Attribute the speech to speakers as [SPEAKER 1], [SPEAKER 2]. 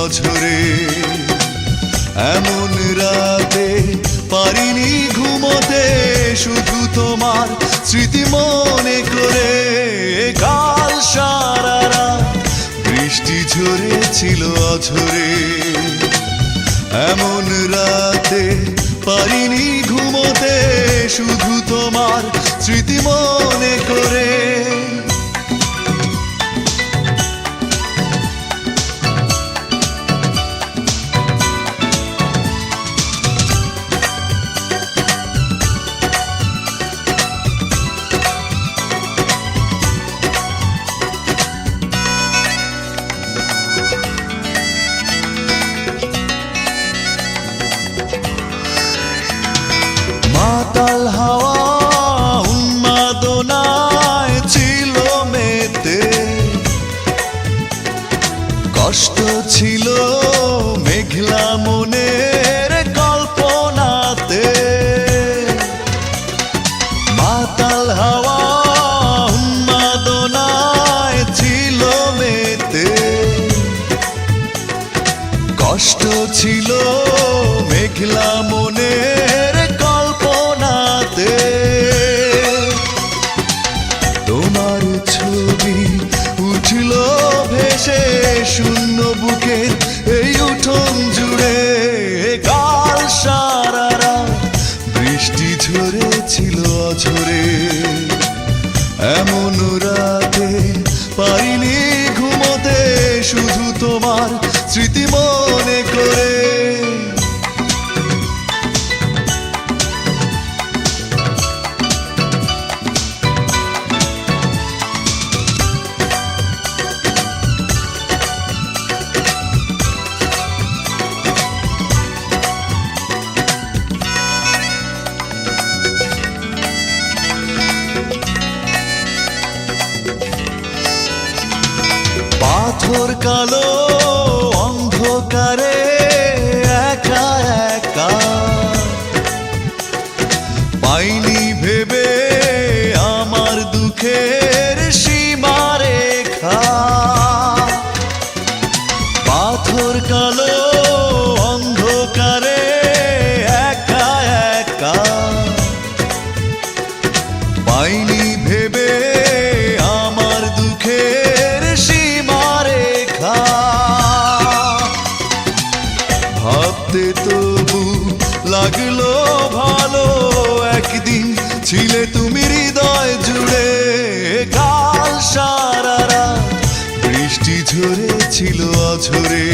[SPEAKER 1] অঝরে। এমন রাতে পারিনি ঘুমোতে, শুধু তোমার স্মৃতি মনে করে। কাল সারা রাত বৃষ্টি ঝরেছিল অঝরে। এমন রাতে পারিনি ঘুমোতে, শুধু তোমার স্মৃতি মনে করে। মাতাল হাওয়া উন্মাদনায় ছিল মেতে, কষ্ট ছিল মেঘলা মনের কল্পনাতে। মাতাল হাওয়া উন্মাদনায় ছিল মেতে, কষ্ট ছিল মেঘলা মনের কল্পনাতে। তোমার ছবি উঠল ভেসে শূন্য বুকের এই উঠোন জুড়ে। কাল সারা রাত বৃষ্টি ঝরেছিল অঝরে। এমন রাতে পারিনি ঘুমোতে, শুধু তোমার স্মৃতি মনে করে। পাথর কালো অন্ধকারে একা একা, পাইনি ভেবে আমার দুঃখের সীমারেখা। পাথর কালো অন্ধকারে একা একা, পাইনি ভেবে আমার দুঃখের সীমারেখা। ভাবতে তবু লাগলো ভালো, একদিন ছিলে তুমি হৃদয় জুড়ে। কাল সারা রাত বৃষ্টি ঝরেছিল অঝরে।